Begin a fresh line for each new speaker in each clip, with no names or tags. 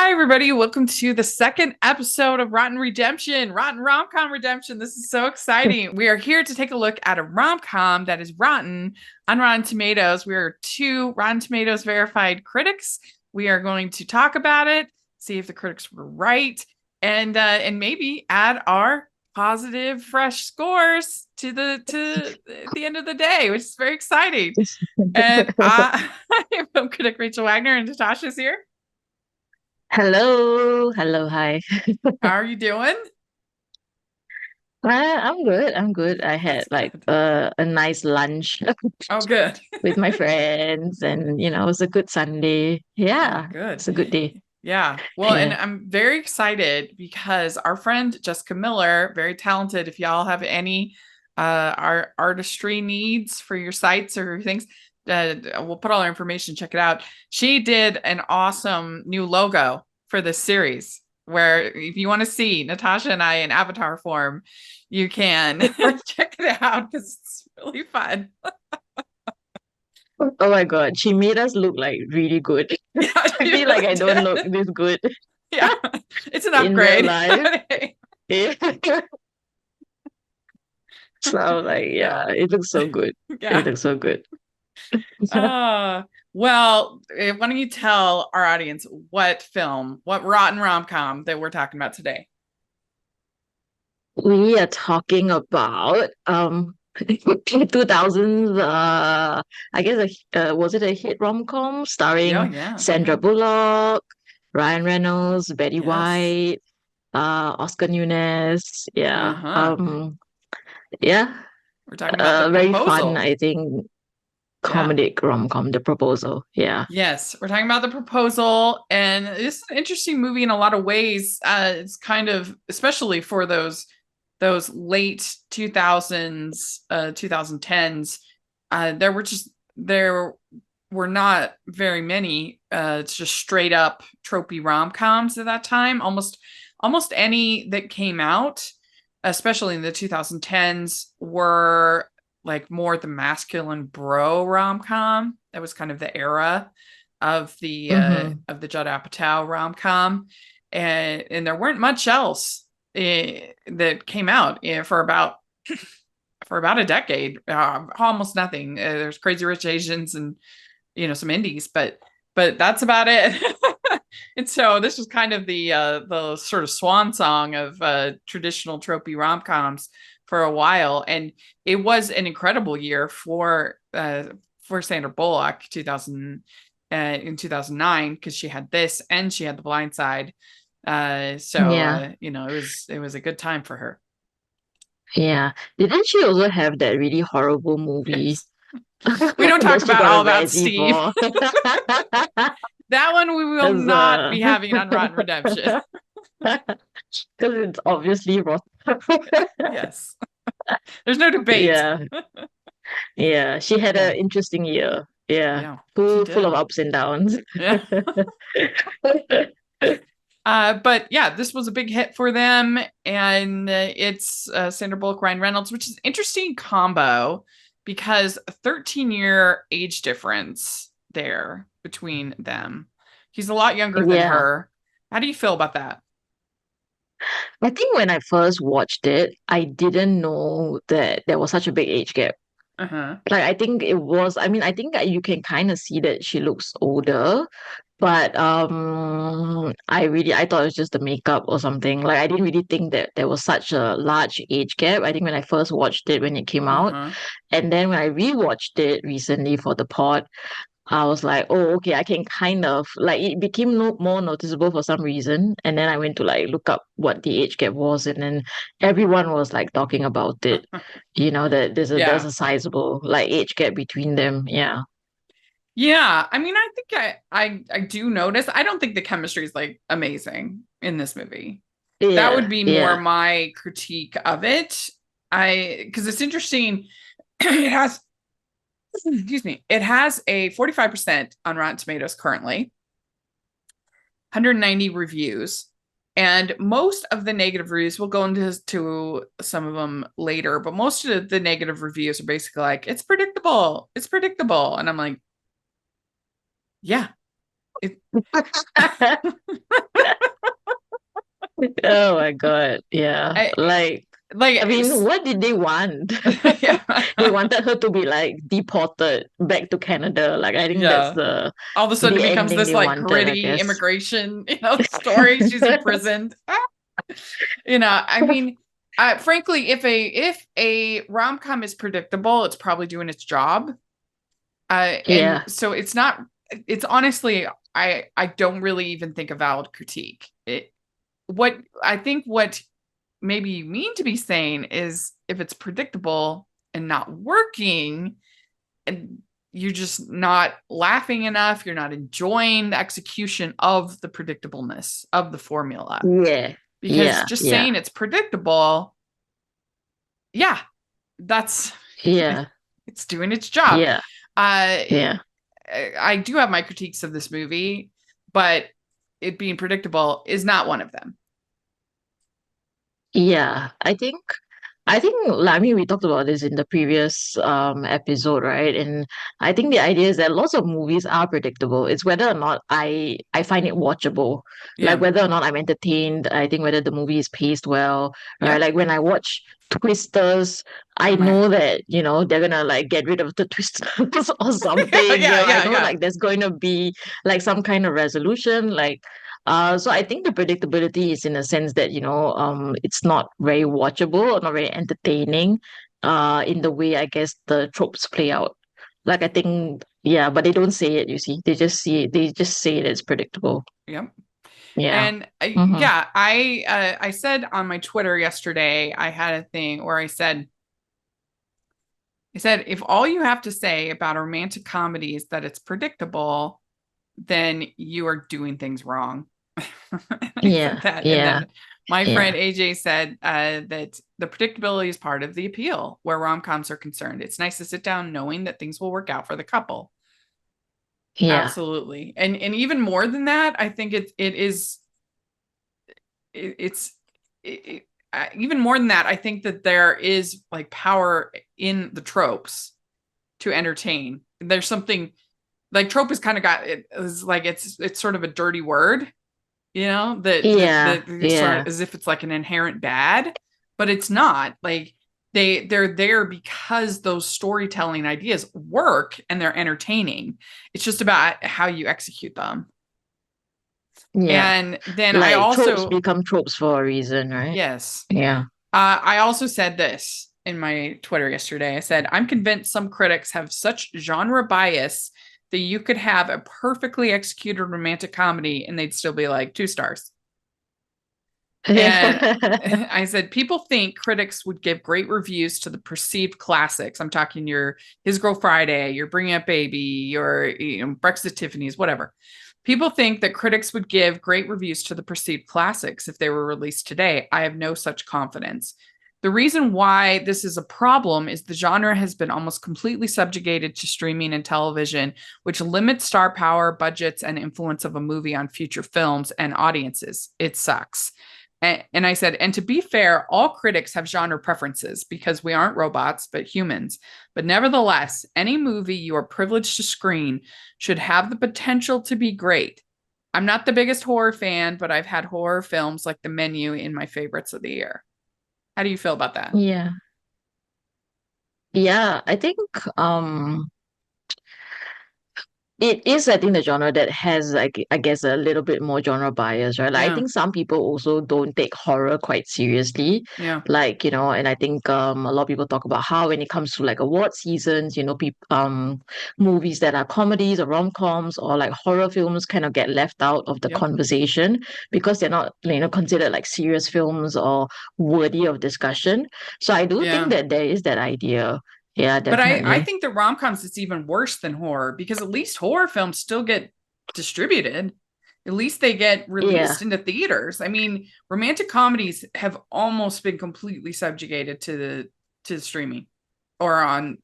Hi, everybody. Welcome to the second episode of Rotten Redemption, Rotten Romcom Redemption. This is so exciting. We are here to take a look at a rom-com that is rotten on Rotten Tomatoes. We are two Rotten Tomatoes verified critics. We are going to talk about it, see if the critics were right, and maybe add our positive, fresh scores to the end of the day, which is very exciting. And I am film critic Rachel Wagner, and Natasha's here.
Hello, hello, hi.
How are you doing?
I'm good. I'm good. I had
That's
like
good.
a nice lunch
Oh, good.
with my friends, and it was a good Sunday.
Oh,
Yeah,
good.
it's a good day.
Yeah. Well, and
Yeah.
I'm very excited because our friend Jessica Miller, very talented. If y'all have any our artistry needs for your sites or things, we'll put all our information, check it out. She did an awesome new logo for this series where if you want to see Natasha and I in avatar form, you can check it out because it's really fun.
Oh my God, she made us look like really good.
Yeah,
I
she
feel like
really
I don't look
did.
this good
Yeah, it's an
in real
upgrade.
life.
Hey.
Yeah. So I was like, yeah, it looks so good. It
Yeah.
looks so good.
Uh, well, why don't you tell our audience what film, what rotten rom-com that we're talking about today?
We are talking about 2000s I guess was it a hit rom-com
Yeah,
starring
yeah,
Sandra
yeah.
Bullock, Ryan Reynolds, Betty
Yes.
White, Oscar Nunez. Yeah.
Uh-huh.
Yeah.
We're talking about The
Very fun,
Proposal.
I think,
Yeah.
comedic rom-com, The Proposal. Yeah.
Yes, we're talking about The Proposal, and it's an interesting movie in a lot of ways. It's kind of, especially for those late 2000s, 2010s, there were not very many. It's just straight up tropey rom-coms at that time. Almost any that came out, especially in the 2010s, were like more the masculine bro rom-com. That was kind of the era
Mm-hmm.
of the Judd Apatow rom-com, and there weren't much else that came out for about a decade. Almost nothing. There's Crazy Rich Asians and some indies, but that's about it. And so this was kind of the sort of swan song of traditional tropey rom-coms for a while, and it was an incredible year for Sandra Bullock 2000 in 2009 because she had this and she had The Blind Side.
Yeah.
It was a good time for her.
Yeah. Didn't she also have that really horrible movie
Yes. We don't talk
that she
about
got a
all about
Razzie
Steve.
for?
That one we will
Because
not be having on Rotten Redemption.
it's obviously rotten.
Yes. There's no debate.
Yeah, yeah. She had
Yeah.
an interesting year. Yeah,
Yeah. She
full of
did.
ups and downs.
Yeah. But yeah, this was a big hit for them, and it's Sandra Bullock, Ryan Reynolds, which is an interesting combo because a 13-year age difference there between them. He's a lot younger than
Yeah,
her. How do you feel about that?
I think when I first watched it, I didn't know that there was such a big age gap.
Uh-huh.
Like, I think it was, I mean, I think that you can kind of see that she looks older, but I thought it was just the makeup or something. Like, I didn't really think that there was such a large age gap. I think when I first watched it when it came out,
Uh-huh.
and then when I rewatched it recently for the pod, I was like, oh, okay, I can kind of like it became more noticeable for some reason. And then I went to like look up what the age gap was, and then everyone was like talking about it. That there's
Yeah.
a sizable like age gap between them. Yeah.
Yeah. I mean, I think I do notice. I don't think the chemistry is like amazing in this movie. That would
Yeah.
be more
Yeah.
my critique of it. Because it's interesting. It has, excuse me, it has a 45% on Rotten Tomatoes currently, 190 reviews. And most of the negative reviews, we'll go into some of them later, but most of the negative reviews are basically like, it's predictable. It's predictable. And I'm like, yeah, it,
Oh my God. Yeah.
I,
Like, I
like,
mean, what did they want? They
yeah,
wanted her to be like deported back to Canada. Like, I think that's
yeah. All of a sudden, it
the
becomes
ending
this
they
like
wanted, I
gritty
guess.
immigration, story. She's imprisoned. I mean, frankly, if a rom com is predictable, it's probably doing its job. And
Yeah.
so it's not. It's honestly, I don't really even think a valid critique. What I think what maybe you mean to be saying is if it's predictable and not working, and you're just not laughing enough, you're not enjoying the execution of the predictableness of the formula.
Yeah.
Because
Yeah.
just
Yeah.
saying it's predictable, yeah, that's
Yeah.
it's doing its job.
Yeah.
Uh,
Yeah.
I do have my critiques of this movie, but it being predictable is not one of them.
Yeah. I mean, we talked about this in the previous episode, right? And I think the idea is that lots of movies are predictable. It's whether or not I find it watchable, like
Yeah.
whether or not I'm entertained. I think whether the movie is paced well, right?
Yep.
Like when I watch Twisters, I
Oh my.
know that, they're gonna like get rid of the twisters or
Yeah,
something.
yeah,
I
yeah,
know
yeah.
like there's going to be like some kind of resolution, like so I think the predictability is in a sense that, it's not very watchable or not very entertaining, in the way I guess the tropes play out. Like I think, yeah, but they don't say it, you see. They just say it as predictable.
Yep.
Yeah.
And
Mm-hmm.
yeah, I said on my Twitter yesterday, I had a thing where I said if all you have to say about a romantic comedy is that it's predictable, then you are doing things wrong. I said
Yeah.
that. And
Yeah.
then my friend
Yeah.
AJ said that the predictability is part of the appeal where rom coms are concerned. It's nice to sit down knowing that things will work out for the couple.
Yeah.
Absolutely. And even more than that, I think it is it's it, even more than that, I think that there is like power in the tropes to entertain. There's something like trope has kind of got it is like it's sort of a dirty word,
Yeah.
that sort of
Yeah.
as if it's like an inherent bad, but it's not. Like they're there because those storytelling ideas work and they're entertaining. It's just about how you execute them.
Yeah.
And then I
Like tropes
also
become tropes for a reason, right?
yes,
Yeah.
I also said this in my Twitter yesterday. I said, I'm convinced some critics have such genre bias that you could have a perfectly executed romantic comedy and they'd still be like 2 stars. And I said, people think critics would give great reviews to the perceived classics. I'm talking your His Girl Friday, your Bringing Up Baby, your Breakfast at Tiffany's, whatever. People think that critics would give great reviews to the perceived classics if they were released today. I have no such confidence. The reason why this is a problem is the genre has been almost completely subjugated to streaming and television, which limits star power, budgets, and influence of a movie on future films and audiences. It sucks. And I said, and to be fair, all critics have genre preferences because we aren't robots, but humans. But nevertheless, any movie you are privileged to screen should have the potential to be great. I'm not the biggest horror fan, but I've had horror films like The Menu in my favorites of the year. How do you feel about that?
Yeah. Yeah. I think it is, I think, the genre that has, like, I guess, a little bit more genre bias, right? Like, I
Yeah,
think some people also don't take horror quite seriously.
yeah,
Like, and I think a lot of people talk about how when it comes to like award seasons, movies that are comedies or rom-coms or like horror films kind of get left out of the
yep,
conversation because they're not, considered like serious films or worthy of discussion. So I do think
yeah.
that there is that idea. Yeah,
But I
definitely.
think the rom-coms it's even worse than horror because at least horror films still get distributed. At least they get
Yeah.
released into theaters. I mean, romantic comedies have almost been completely subjugated to the streaming or on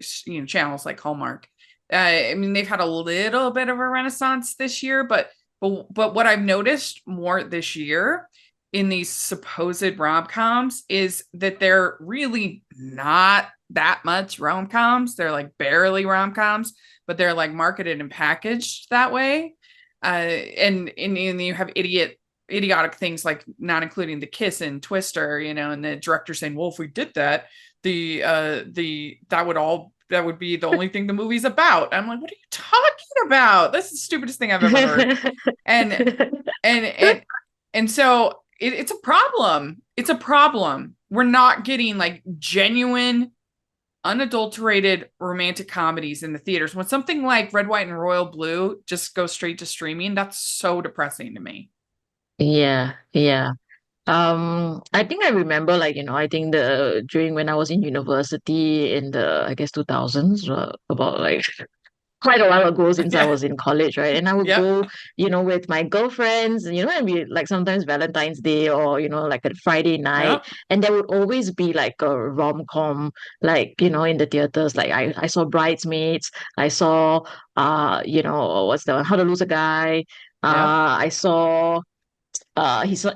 channels like Hallmark. I mean, they've had a little bit of a renaissance this year, but what I've noticed more this year in these supposed rom-coms is that they're really not that much rom-coms. They're like barely rom-coms, but they're like marketed and packaged that way. And you have idiot idiotic things like not including the kiss in Twister, and the director saying, well, if we did that, that would be the only thing the movie's about. I'm like, what are you talking about? That's the stupidest thing I've ever heard. And and and and so it's a problem. It's a problem. We're not getting like genuine, unadulterated romantic comedies in the theaters. When something like Red, White, and Royal Blue just goes straight to streaming, that's so depressing to me.
Yeah, yeah. I think I remember, like, I think during when I was in university in the, I guess, 2000s, about like quite a while ago since I
Yeah.
was in college, right? And I would
Yep.
go, with my girlfriends, and we like sometimes Valentine's Day or, like a Friday night,
Yep.
and there would always be like a rom-com, like, in the theaters. Like I saw Bridesmaids, I saw what's the one, How to Lose a Guy.
Yep.
I saw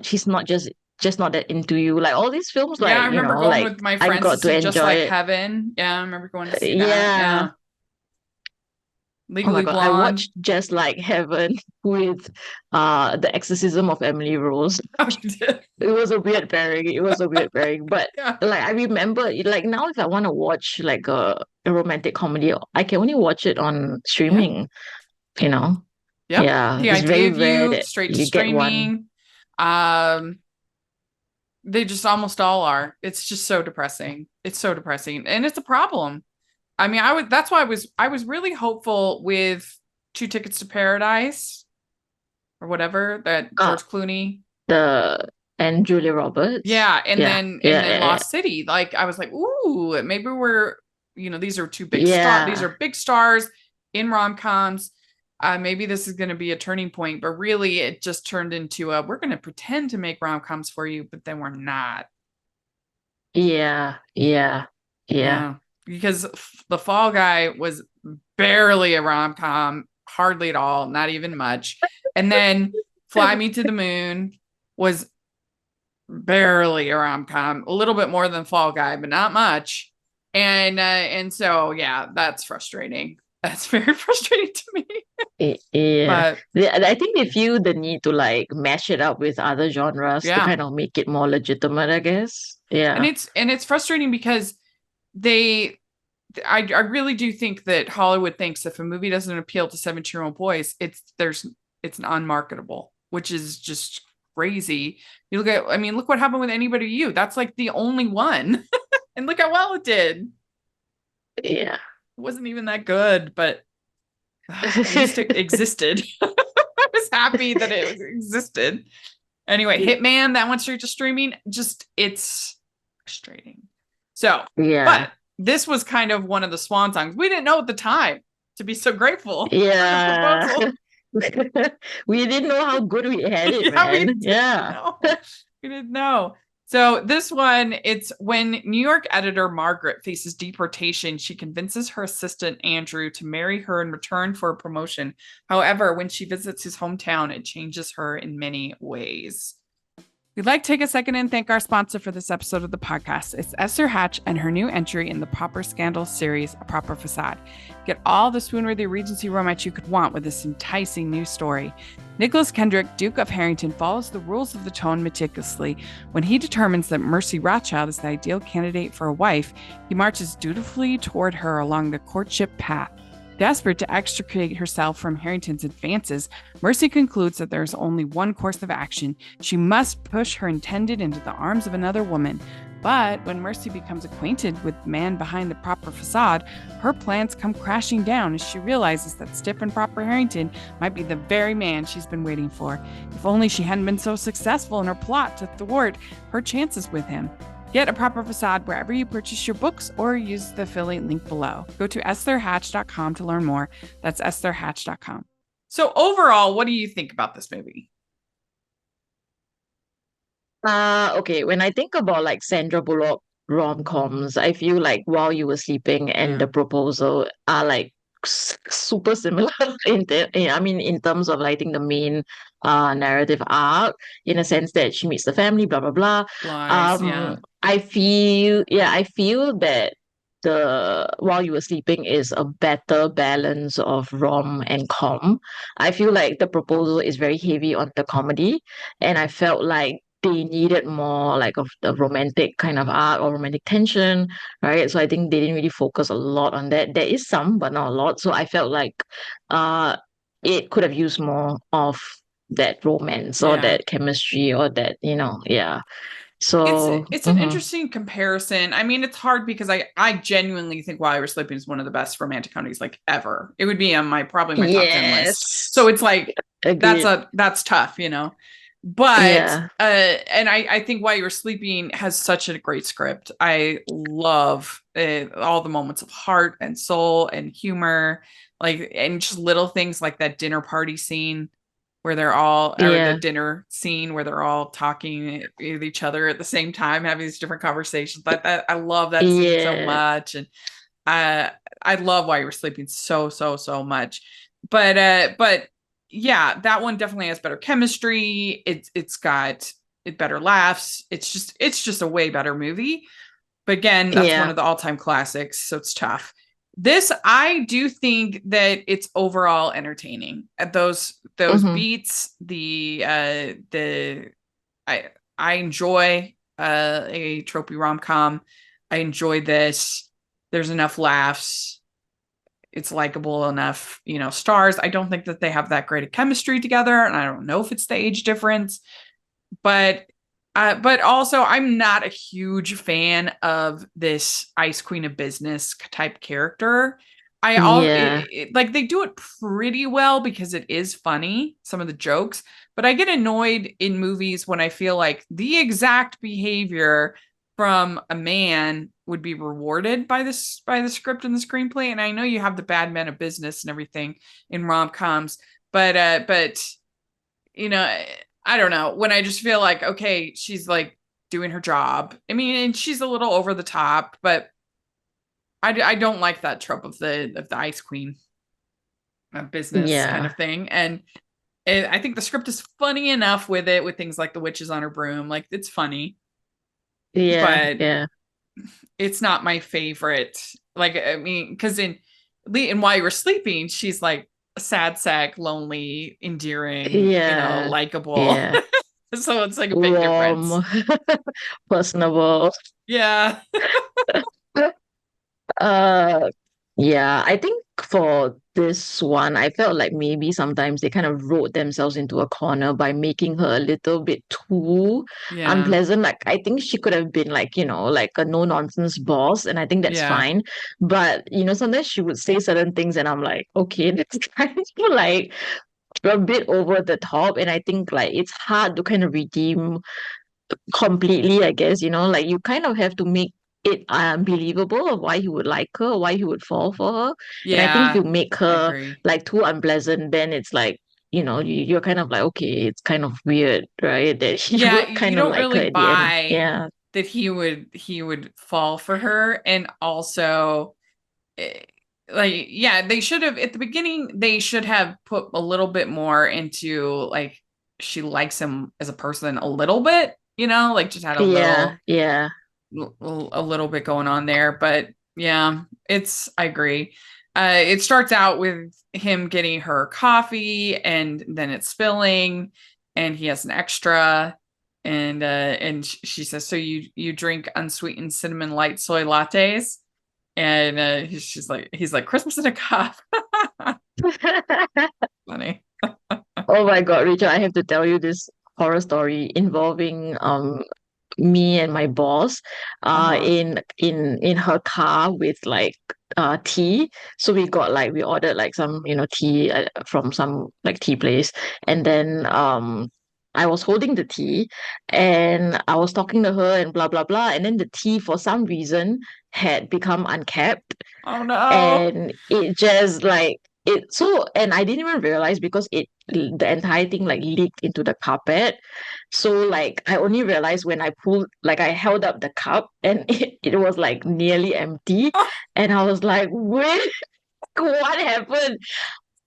she's not just not that into you. Like all these films,
Yeah, I
like,
remember going
like
with my
I
friends to
got to
see Just
enjoy
Like
it.
Heaven. Yeah, I remember going to see that.
Yeah.
Yeah.
Oh my
Legally
God, I
Blonde.
watched Just Like Heaven with The Exorcism of Emily Rose.
Oh, you did.
It was a weird pairing. It was a weird pairing. But
Yeah.
like I remember, like now if I want to watch like a romantic comedy, I can only watch it on
Yeah.
streaming, you know.
Yep.
Yeah.
The
It's very
idea of
rare
you
that
straight to
you get one.
streaming. Um, they just almost all are. It's just so depressing. It's so depressing. And it's a problem. I mean, that's why I was really hopeful with Two Tickets to Paradise or whatever that
Ah,
George Clooney.
the and Julia Roberts.
Yeah, and
Yeah.
then and
Yeah.
then
Yeah.
Lost City. Like I was like, ooh, maybe these are two big these are
Yeah.
big stars in rom-coms. Maybe this is going to be a turning point, but really it just turned into we're going to pretend to make rom-coms for you, but then we're not.
Yeah. Yeah. Yeah.
Yeah, because The Fall Guy was barely a rom-com, hardly at all, not even much. And then Fly Me to the Moon was barely a rom-com, a little bit more than Fall Guy, but not much. And so yeah, that's frustrating. That's very frustrating to me.
Yeah.
But
I think they feel the need to like mash it up with other genres to
yeah.
kind of make it more legitimate, I guess.
And
Yeah.
it's frustrating because they I really do think that Hollywood thinks if a movie doesn't appeal to 17-year-old boys, it's unmarketable, which is just crazy. You look what happened with Anybody You. That's like the only one. And look how well it did. It
Yeah.
wasn't even that good, but at least it existed. I was happy that it existed. Anyway, Hitman, that went straight to streaming. Just it's frustrating. So,
Yeah.
but this was kind of one of the swan songs. We didn't know at the time to be so grateful for the
Yeah.
proposal.
We didn't know how good we had it,
Yeah, we
man.
didn't
Yeah.
know. We didn't know. So this one, it's when New York editor Margaret faces deportation, she convinces her assistant Andrew to marry her in return for a promotion. However, when she visits his hometown, it changes her in many ways. We'd like to take a second and thank our sponsor for this episode of the podcast. It's Esther Hatch and her new entry in the Proper Scandal series, A Proper Facade. Get all the swoon-worthy Regency romance you could want with this enticing new story. Nicholas Kendrick, Duke of Harrington, follows the rules of the tone meticulously. When he determines that Mercy Rothschild is the ideal candidate for a wife, he marches dutifully toward her along the courtship path. Desperate to extricate herself from Harrington's advances, Mercy concludes that there is only one course of action. She must push her intended into the arms of another woman. But when Mercy becomes acquainted with the man behind the proper facade, her plans come crashing down as she realizes that stiff and proper Harrington might be the very man she's been waiting for. If only she hadn't been so successful in her plot to thwart her chances with him. Get A Proper Facade wherever you purchase your books or use the affiliate link below. Go to estherhatch.com to learn more. That's estherhatch.com. So overall, what do you think about this movie?
Okay, when I think about like Sandra Bullock rom-coms, I feel like While You Were Sleeping and
Yeah.
The Proposal are like super similar in terms of like, I think the main narrative arc, in a sense that she meets the family, blah blah blah.
Lies, yeah.
I feel that the While You Were Sleeping is a better balance of rom and com. I feel like The Proposal is very heavy on the comedy, and I felt like they needed more like of the romantic kind of arc or romantic tension, right? So I think they didn't really focus a lot on that. There is some, but not a lot. So I felt like uh it could have used more of that romance or
Yeah.
that chemistry or that, yeah.
It's
So,
it's an interesting comparison. I mean, it's hard because I genuinely think While You Were Sleeping is one of the best romantic comedies like ever. It would be on my probably my top 10 list. So
yes,
it's like
agreed.
that's tough, you know. But
Yeah,
and I think While You Were Sleeping has such a great script. I love all the moments of heart and soul and humor, like and just little things like that dinner party scene where they're all, or the
yeah,
dinner scene where they're all talking with each other at the same time, having these different conversations. That I love that scene so
yeah,
much, and I love Why You Were Sleeping so much. But yeah, that one definitely has better chemistry. It's got it better laughs. It's just a way better movie. But again, that's one
yeah.
of the all-time classics, so it's tough. This I do think that it's overall entertaining. At those
Mm-hmm.
beats, the I enjoy a tropey rom-com. I enjoy this. There's enough laughs. It's likable enough, stars. I don't think that they have that great a chemistry together, and I don't know if it's the age difference, but but also I'm not a huge fan of this Ice Queen of Business type character.
Yeah,
Like they do it pretty well because it is funny, some of the jokes, but I get annoyed in movies when I feel like the exact behavior from a man would be rewarded by the script and the screenplay. And I know you have the bad men of business and everything in rom-coms, but you know, I don't know. When I just feel like, okay, she's like doing her job. I mean, and she's a little over the top, but I don't like that trope of the ice queen business kind
yeah,
of thing. And I think the script is funny enough with it, with things like the witches on her broom. Like it's funny,
yeah,
but
yeah,
it's not my favorite. Like I mean, because in While You Were Sleeping, she's like a sad sack, lonely, endearing,
yeah,
likable.
yeah.
So it's like a big difference.
Warm, personable.
Yeah.
Uh, yeah, I think for this one, I felt like maybe sometimes they kind of wrote themselves into a corner by making her a little bit too
Yeah.
unpleasant. Like, I think she could have been like, like a no-nonsense boss, and I think that's
Yeah.
fine. But, sometimes she would say certain things, and I'm like, okay, that's kind of like a bit over the top. And I think like it's hard to kind of redeem completely, I guess, like you kind of have to make it believable of why he would like her, why he would fall for her. And I think if you
Yeah.
make
I
her
agree.
like too unpleasant, then it's like, you're kind of like, okay, it's kind of weird, right? That he
Yeah,
would
you
kind of
don't
like her
really
at the end.
buy
Yeah.
that he would fall for her, and also eh, like yeah, they should have at the beginning they should have put a little bit more into like she likes him as a person a little bit, like just had
Yeah. Yeah.
a little bit going on there. But yeah, I agree. It starts out with him getting her coffee and then it's spilling and he has an extra and she says, so you drink unsweetened cinnamon light soy lattes? And he's like, Christmas in a cup. Funny.
Oh my God, Rachel, I have to tell you this horror story involving me and my boss
Uh-huh.
in her car with like tea. So we ordered like some tea from some like tea place, and then I was holding the tea and I was talking to her and blah blah blah, and then the tea for some reason had become uncapped,
Oh no.
and it just like it so and I didn't even realize because the entire thing like leaked into the carpet. So like I only realized when I held up the cup and it was like nearly empty, and I was like, wait, what happened?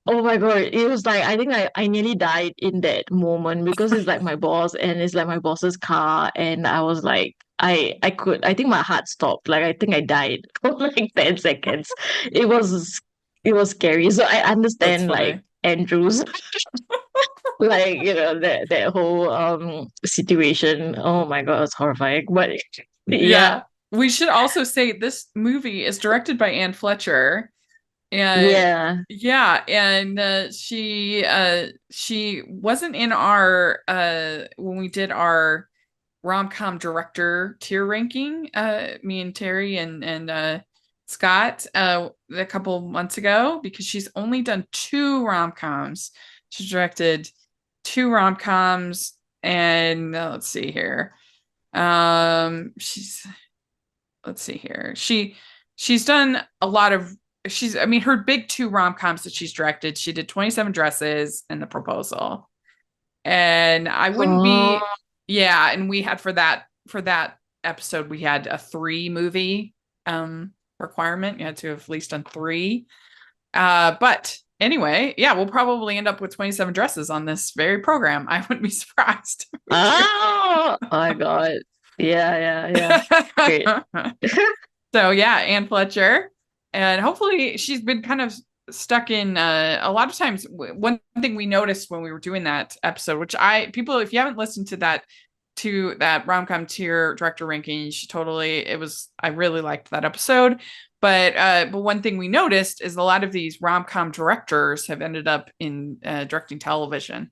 Oh my God. It was like I think I nearly died in that moment because it's like my boss and it's like my boss's car, and I was like I think my heart stopped. Like I think I died for like 10 seconds. It was it was scary. So I
That's
understand like
funny.
Andrew's like that whole situation. Oh my god, it's horrifying. But
Yeah.
yeah,
We should also say this movie is directed by Anne Fletcher. And
yeah.
yeah, and she wasn't in our when we did our rom-com director tier ranking, me and Terry and Scott a couple months ago because she's only done two rom-coms. She's directed two rom-coms and let's see here. She's let's see here. She's done a lot of she's I mean her big two rom-coms that she's directed, she did 27 Dresses and The Proposal. And I wouldn't
Oh,
be yeah, and we had for that episode we had a 3 movie requirement. You had to have at least done 3. But anyway, yeah, we'll probably end up with 27 Dresses on this very program. I wouldn't be surprised if we do.
oh my god. Yeah, yeah, yeah. Great.
So yeah, Anne Fletcher, and hopefully she's been kind of stuck in. A lot of times, one thing we noticed when we were doing that episode, which I people, if you haven't listened to that rom-com tier director ranking, you should totally. It was I really liked that episode, but one thing we noticed is a lot of these rom-com directors have ended up in directing television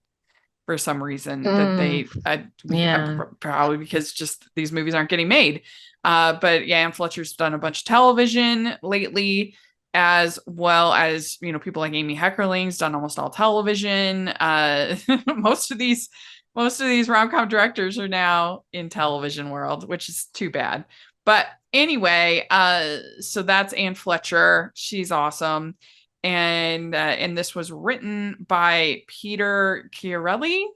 for some reason that
Mm,
they
yeah.
probably because just these movies aren't getting made. But yeah, Anne Fletcher's done a bunch of television lately, as well as people like Amy Heckerling's done almost all television. Most of these rom-com directors are now in television world, which is too bad. But anyway, so that's Anne Fletcher. She's awesome. And this was written by Peter Chiarelli,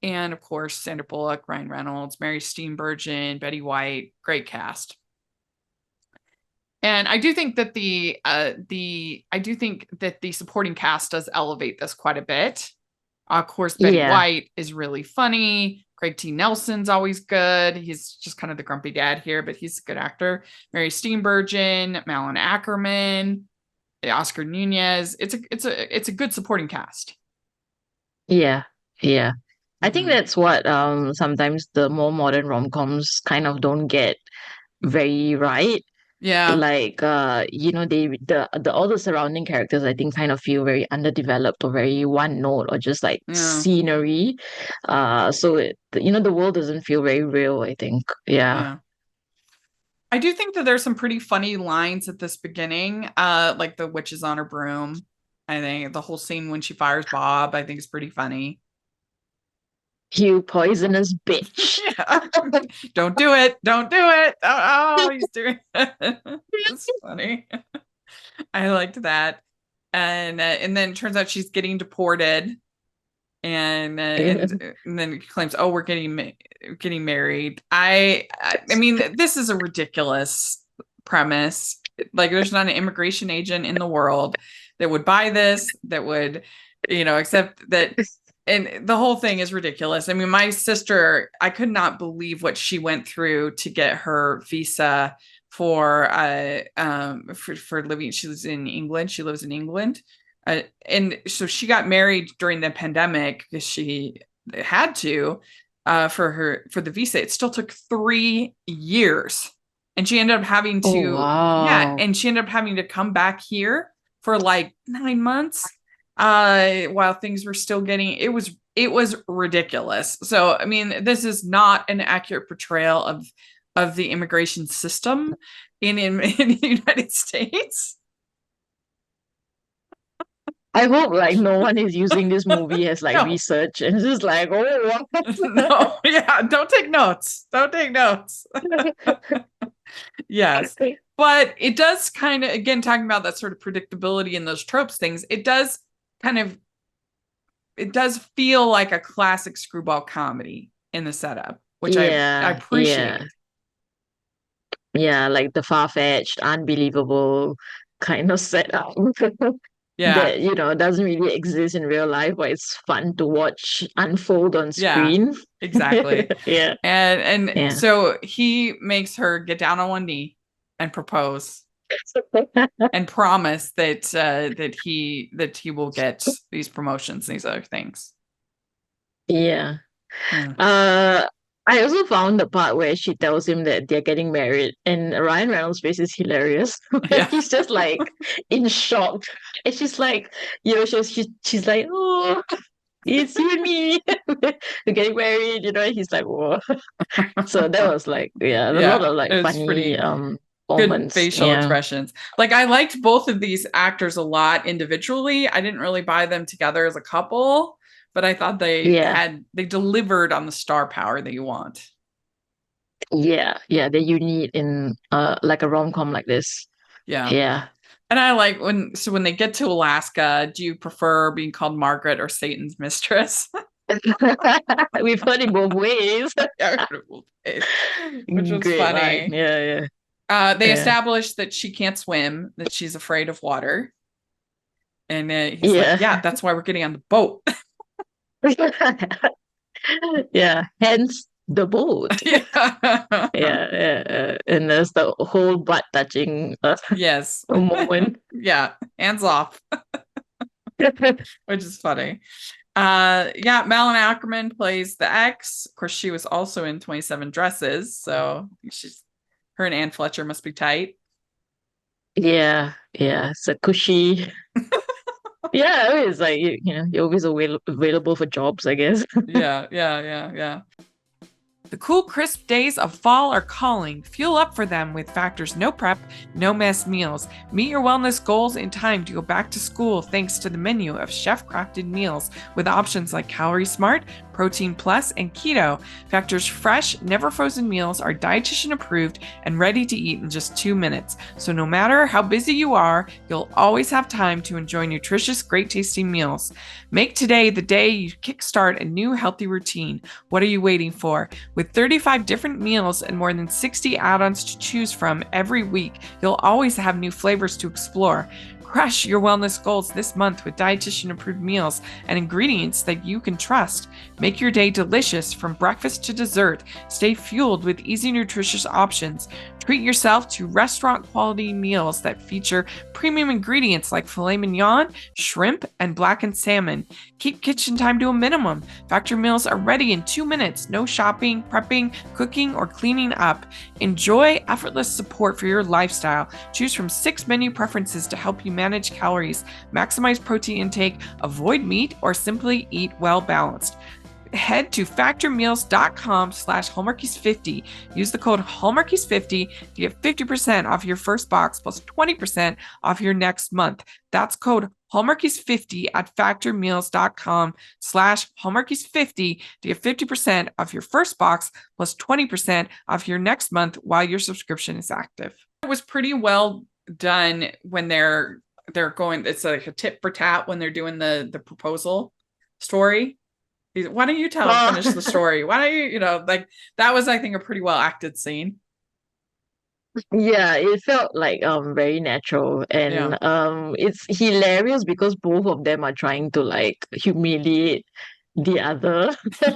and of course Sandra Bullock, Ryan Reynolds, Mary Steenburgen, Betty White, great cast. And I do think that the supporting cast does elevate this quite a bit. Of course, Betty
Yeah.
White is really funny. Craig T. Nelson's always good. He's just kind of the grumpy dad here, but he's a good actor. Mary Steenburgen, Malin Ackerman, Oscar Nunez. It's a good supporting cast.
Yeah. Yeah. I think
Mm-hmm.
that's what sometimes the more modern rom-coms kind of don't get very right.
Yeah,
Like they the all the surrounding characters I think kind of feel very underdeveloped or very one note or just like
yeah,
scenery. So the world doesn't feel very real, I think. Yeah.
yeah. I do think that there's some pretty funny lines at this beginning, like the witch is on her broom. I think the whole scene when she fires Bob, I think is pretty funny.
You poisonous bitch.
Yeah. Don't do it. Don't do it. Oh, he's doing it. It's funny. I liked that. And then it turns out she's getting deported and then claims, "Oh, we're getting married." I mean, this is a ridiculous premise. Like, there's not an immigration agent in the world that would buy this, that would, accept that. And the whole thing is ridiculous. I mean, my sister, I could not believe what she went through to get her visa for living. She lives in England. She lives in England. And so she got married during the pandemic because she had to for the visa. It still took 3 years, and she ended up having
Oh
to
wow.
and she ended up having to come back here for like 9 months while things were still getting. It was ridiculous. So I mean, this is not an accurate portrayal of the immigration system in the United States.
I hope like no one is using this movie as like
No,
research and just like, oh
no, yeah, don't take notes. Don't take notes. Yes.
wow.
But it does kind of, again, talking about that sort of predictability in those tropes things, kind of, it does feel like a classic screwball comedy in the setup, which I
Yeah, yeah.
appreciate.
Yeah, like the far-fetched, unbelievable kind of setup.
Yeah.
that, doesn't really exist in real life, but it's fun to watch unfold on
Yeah.
screen.
Exactly.
Yeah.
And
Yeah.
so he makes her get down on one knee and propose and promise that he will get these promotions and these other things.
Yeah.
Yeah.
Uh, I also found the part where she tells him that they're getting married, and Ryan Reynolds' face is hilarious.
Yeah.
He's just like in shock, and she's like, she's like, oh, it's you and me, we're getting married, and he's like, whoa. So that was like, yeah, a lot
Yeah.
of like
It was
funny
pretty good
moments.
facial
Yeah,
expressions. Like I liked both of these actors a lot individually. I didn't really buy them together as a couple, but I thought
yeah,
they delivered on the star power that you want.
yeah. That you need in like a rom-com like this.
Yeah.
Yeah.
And I like when they get to Alaska, do you prefer being called Margaret or Satan's mistress?
We've heard it both ways.
Which was
Great line.
funny.
Yeah, yeah,
They
yeah.
established that she can't swim, that she's afraid of water. And he's like,
Yeah.
yeah, that's why we're getting on the boat.
Yeah. Hence the boat.
Yeah.
Yeah. And there's the whole butt touching
Yes.
moment.
Yeah. Hands off, which is funny. Yeah, Malin Ackerman plays the ex. Of course, she was also in 27 Dresses, so she's her and Anne Fletcher must be tight.
Yeah. It's a cushy. Yeah, it's like you're always available for jobs, I guess.
Yeah. The cool, crisp days of fall are calling. Fuel up for them with Factor's no prep, no mess meals. Meet your wellness goals in time to go back to school thanks to the menu of chef crafted meals with options like Calorie Smart, Protein Plus, and Keto. Factor's fresh, never frozen meals are dietitian approved and ready to eat in just 2 minutes. So no matter how busy you are, you'll always have time to enjoy nutritious, great tasting meals. Make today the day you kickstart a new healthy routine. What are you waiting for? With 35 different meals and more than 60 add-ons to choose from every week, you'll always have new flavors to explore. Crush your wellness goals this month with dietitian-approved meals and ingredients that you can trust. Make your day delicious from breakfast to dessert. Stay fueled with easy, nutritious options. Treat yourself to restaurant-quality meals that feature premium ingredients like filet mignon, shrimp, and blackened salmon. Keep kitchen time to a minimum. Factor meals are ready in 2 minutes. No shopping, prepping, cooking, or cleaning up. Enjoy effortless support for your lifestyle. Choose from 6 menu preferences to help you manage calories, maximize protein intake, avoid meat, or simply eat well balanced. Head to factormeals.com/hallmarkies50. Use the code hallmarkies50 to get 50% off your first box plus 20% off your next month. That's code hallmarkies50 at factormeals.com/hallmarkies50 to get 50% off your first box plus 20% off your next month while your subscription is active. It was pretty well done when they're going, it's like a tit for tat when they're doing the proposal story. Why don't you finish the story? Why don't you, like that was, I think, a pretty well acted scene.
Yeah, it felt like very natural,
Yeah.
and it's hilarious because both of them are trying to like humiliate the other,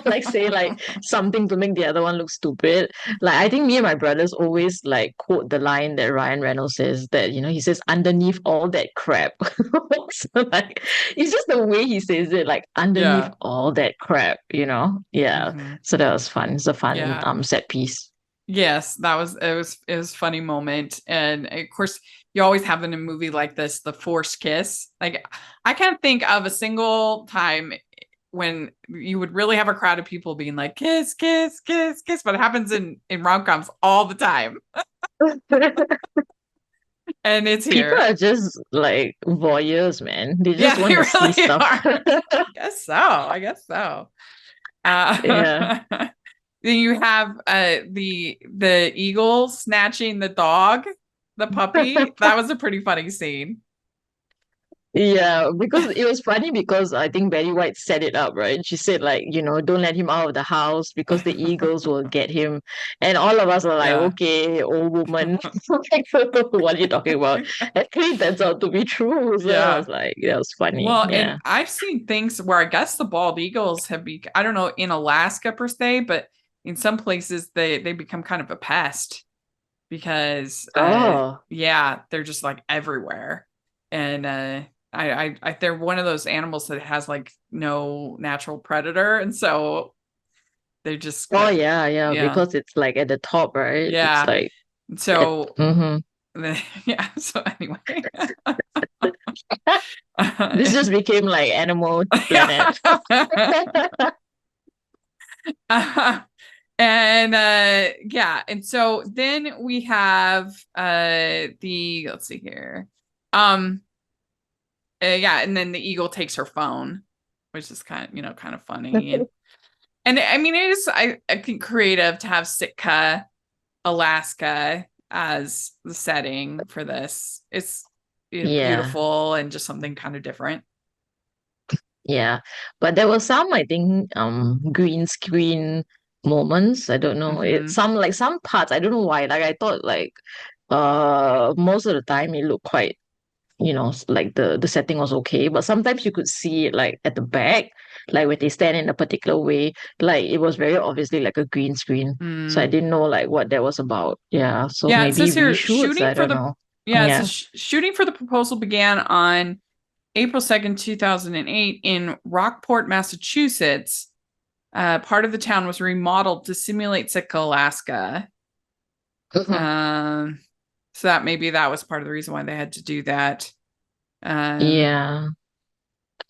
like say like something to make the other one look stupid. Like I think me and my brothers always like quote the line that Ryan Reynolds says, that he says underneath all that crap. So like it's just the way he says it, like underneath
Yeah.
all that crap. Yeah.
Hmm.
So that was fun. It's a fun
Yeah.
set piece.
Yes, it was a funny moment. And of course, you always have in a movie like this the forced kiss. Like I can't think of a single time when you would really have a crowd of people being like kiss, kiss, kiss, kiss, but it happens in rom-coms all the time. And it's
People
here.
are just like voyeurs, man. They just
Yeah,
want
they
to see
really
stuff.
are. I guess so.
Yeah.
Uh, then you have the eagle snatching the dog, the puppy. That was a pretty funny scene.
Yeah, because it was funny because I think Betty White set it up, right? She said like, don't let him out of the house because the eagles will get him. And all of us are like,
Yeah.
okay, old woman, like, what are you talking about? Actually, it turns out to be true. So I was
Yeah.
like, that was funny.
Well, and
Yeah.
I've seen things where I guess the bald eagles have be I don't know in Alaska per se, but in some places they become kind of a pest because
Oh,
yeah, they're just like everywhere. And they're one of those animals that has like no natural predator, and so they just
oh yeah, yeah,
yeah.
because it's like at the top, right? It's
Yeah.
like at
So
mm-hmm.
yeah, so anyway.
This just became like Animal Planet.
And yeah, and so then we have the let's see here. Um yeah, and then the eagle takes her phone, which is kind of funny. And I mean it is I think creative to have Sitka, Alaska as the setting for this. It's
Yeah.
beautiful and just something kind of different.
Yeah, but there were some, I think, green screen moments. I don't know.
Hmm.
Some parts. I don't know why. Like I thought, like most of the time it looked quite, like the setting was okay. But sometimes you could see it like at the back, like when they stand in a particular way, like it was very obviously like a green screen. So I
Mm.
didn't know like what that was about. Yeah, so
Yeah, it
maybe
says here
reshoots. I don't know.
it
Yeah.
says shooting for the proposal began on April 2nd, 2008 in Rockport, Massachusetts. Part of the town was remodeled to simulate Sitka, Alaska.
Mhm.
Um, so that was part of the reason why they had to do that. Um,
Yeah,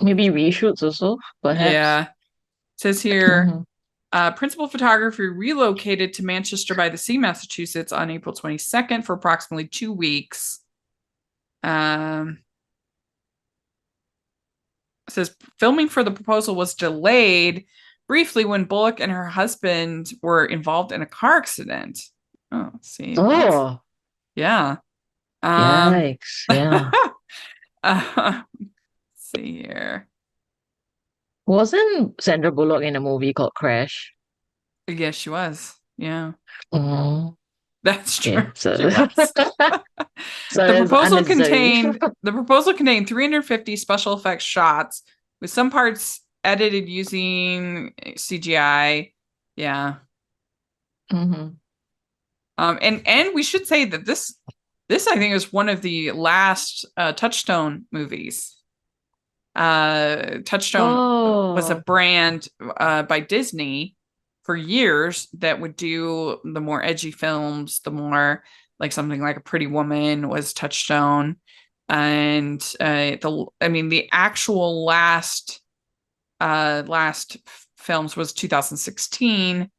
maybe reshoots also, perhaps.
yeah, it says here
Mhm.
principal photography relocated to Manchester by the Sea, Massachusetts on April 22nd for approximately 2 weeks. Um, it says filming for the proposal was delayed briefly when Bullock and her husband were involved in a car accident. Oh, see, that's
Oh,
yeah. Um,
yikes. Yeah.
let's see here.
Wasn't Sandra Bullock in a movie called Crash?
Yes, she was. Yeah,
Oh,
that's
okay.
true.
So,
She was.
so it's unnecessary.
The proposal contained 350 special effects shots with some parts edited using CGI. Yeah.
Hmm.
And we should say that this I think is one of the last Touchstone movies. Touchstone was a
Oh,
brand by Disney for years that would do the more edgy films, the more like something like a Pretty Woman was Touchstone, and the actual last films was 2016.